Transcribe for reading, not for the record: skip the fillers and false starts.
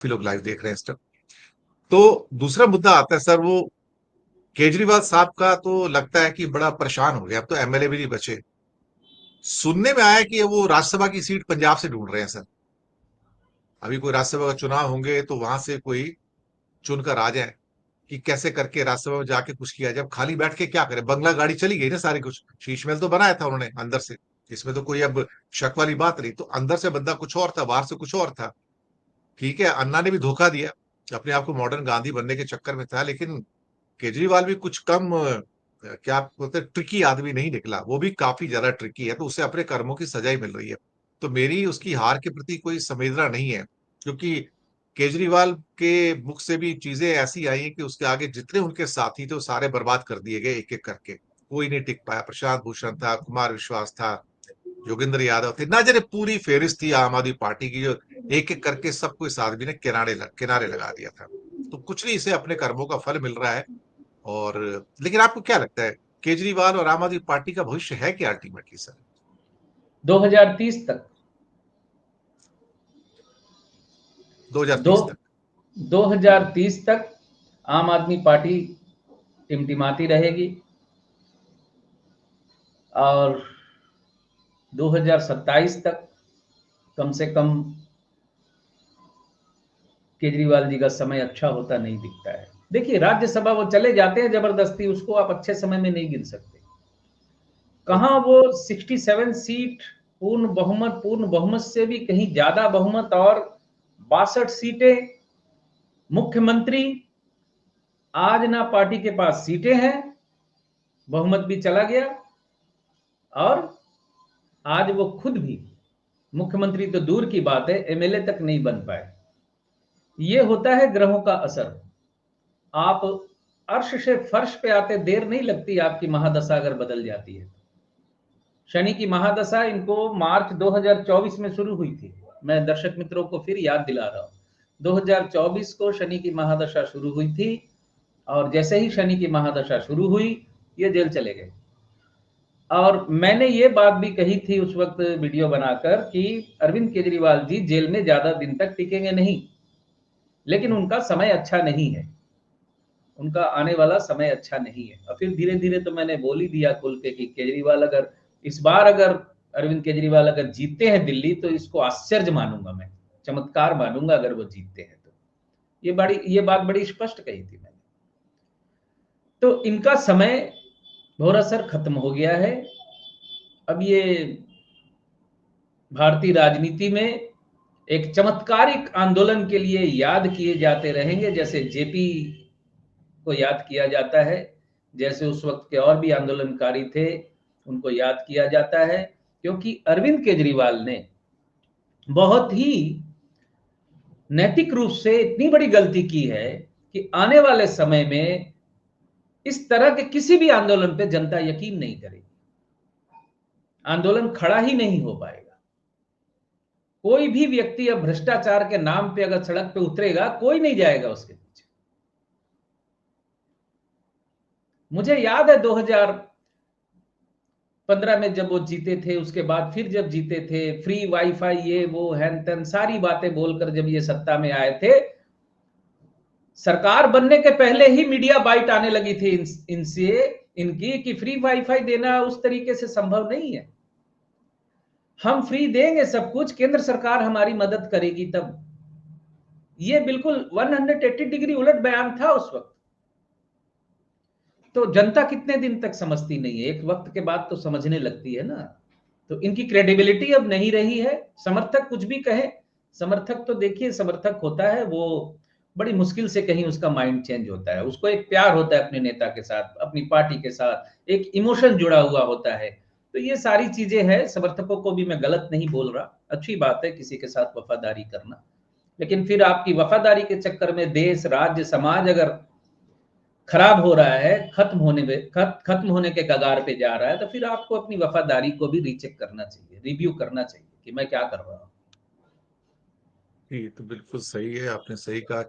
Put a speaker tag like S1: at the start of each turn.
S1: काफी लोग लाइव देख रहे हैं इस टाइम। तो दूसरा मुद्दा आता है सर, वो केजरीवाल साहब का तो लगता है कि बड़ा परेशान हो गया, अब तो एमएलए भी नहीं बचे। सुनने में आया कि वो राज्यसभा की सीट पंजाब से ढूंढ रहे हैं सर। अभी कोई राज्यसभा का चुनाव होंगे तो वहां से कोई चुनकर आ जाए, कि कैसे करके राज्यसभा में जाके कुछ किया जाए। अब खाली बैठ के क्या करे, बंगला गाड़ी चली गई ना सारी, कुछ शीश महल तो बनाया था उन्होंने अंदर से, इसमें तो कोई अब शक वाली बात नहीं। तो अंदर से बंदा कुछ और था, बाहर से कुछ और था। ठीक है, अन्ना ने भी धोखा दिया, अपने आप को मॉडर्न गांधी बनने के चक्कर में था, लेकिन केजरीवाल भी कुछ कम क्या बोलते हैं, ट्रिकी आदमी नहीं निकला। वो भी काफी ज्यादा ट्रिकी है, तो उसे अपने कर्मों की सजा ही मिल रही है। तो मेरी उसकी हार के प्रति कोई संवेदना नहीं है, क्योंकि केजरीवाल के मुख से भी चीजें ऐसी आई हैं कि उसके आगे जितने उनके साथी थे वो सारे बर्बाद कर दिए गए एक एक करके। कोई नहीं टिक पाया। प्रशांत भूषण था, कुमार विश्वास था, योगेंद्र यादव थे, ना जाने पूरी फेरिस्त थी आम आदमी पार्टी की, जो एक एक करके सबको इस आदमी ने किनारे लगा दिया था। तो कुछ नहीं, इसे अपने कर्मों का फल मिल रहा है। और लेकिन आपको क्या लगता है, केजरीवाल और आम आदमी पार्टी का भविष्य है क्या अल्टीमेटली सर?
S2: 2030 तक दो
S1: 2030 तक?
S2: 2030 तक आम आदमी पार्टी टिमटिमाती रहेगी, और 2027 तक कम से कम केजरीवाल जी का समय अच्छा होता नहीं दिखता है। देखिए, राज्यसभा वो चले जाते हैं जबरदस्ती, उसको आप अच्छे समय में नहीं गिन सकते। कहाँ
S1: ओके।
S2: वो 67 सीट पूर्ण बहुमत से भी कहीं ज्यादा बहुमत, और 62 सीटें, मुख्यमंत्री। आज ना पार्टी के पास सीटें हैं, बहुमत भी चला गया, और आज वो खुद भी मुख्यमंत्री तो दूर की बात है, एमएलए तक नहीं बन पाए। ये होता है ग्रहों का असर। आप अर्श से फर्श पे आते देर नहीं लगती, आपकी महादशा अगर बदल जाती है। शनि की महादशा इनको मार्च 2024 में शुरू हुई थी। मैं दर्शक मित्रों को फिर याद दिला रहा हूं, 2024 को शनि की महादशा शुरू हुई थी, और जैसे ही शनि की महादशा शुरू हुई, ये जेल चले गए। और मैंने ये बात भी कही थी उस वक्त वीडियो बनाकर कि अरविंद केजरीवाल जी जेल में ज्यादा दिन तक टिकेंगे नहीं, लेकिन उनका समय अच्छा नहीं है, उनका आने वाला समय अच्छा नहीं है। और फिर धीरे धीरे तो मैंने बोल ही दिया खुल के कि केजरीवाल अगर इस बार अगर अरविंद केजरीवाल अगर जीतते हैं दिल्ली, तो इसको आश्चर्य मानूंगा, मैं चमत्कार मानूंगा अगर वो जीतते हैं तो। ये बात बड़ी स्पष्ट कही थी मैंने। तो इनका समय घोरासर खत्म हो गया है। अब ये भारतीय राजनीति में एक चमत्कारिक आंदोलन के लिए याद किए जाते रहेंगे, जैसे जेपी को याद किया जाता है, जैसे उस वक्त के और भी आंदोलनकारी थे उनको याद किया जाता है। क्योंकि अरविंद केजरीवाल ने बहुत ही नैतिक रूप से इतनी बड़ी गलती की है कि आने वाले समय में इस तरह के किसी भी आंदोलन पे जनता यकीन नहीं करेगी, आंदोलन खड़ा ही नहीं हो पाएगा। कोई भी व्यक्ति अब भ्रष्टाचार के नाम पे अगर सड़क पे उतरेगा, कोई नहीं जाएगा उसके पीछे। मुझे याद है 2015 में जब वो जीते थे, उसके बाद फिर जब जीते थे, फ्री वाईफाई ये वो हैन तैन सारी बातें बोलकर जब ये सत्ता में आए थे, सरकार बनने के पहले ही मीडिया बाइट आने लगी थी इनसे इनकी कि फ्री वाईफाई देना उस तरीके से संभव नहीं है, हम फ्री देंगे सब कुछ, केंद्र सरकार हमारी मदद करेगी तब। ये बिल्कुल 180 डिग्री उलट बयान था उस वक्त। तो जनता कितने दिन तक समझती नहीं है, एक वक्त के बाद तो समझने लगती है ना। तो इनकी क्रेडिबिलिटी अब नहीं रही है। समर्थक कुछ भी कहे, समर्थक तो देखिए, समर्थक होता है वो बड़ी मुश्किल से कहीं उसका माइंड चेंज होता है, उसको एक प्यार होता है अपने नेता के साथ, अपनी पार्टी के साथ एक इमोशन जुड़ा हुआ होता है। तो ये सारी चीजें हैं। समर्थकों को भी मैं गलत नहीं बोल रहा, अच्छी बात है किसी के साथ वफादारी करना, लेकिन फिर आपकी वफादारी के चक्कर में देश राज्य समाज अगर खराब हो रहा है, खत्म होने के कगार पे जा रहा है, तो फिर आपको अपनी वफादारी को भी रीचेक करना चाहिए, रिव्यू करना चाहिए कि मैं क्या कर रहा हूँ।
S1: ये तो बिल्कुल सही है, आपने सही कहा।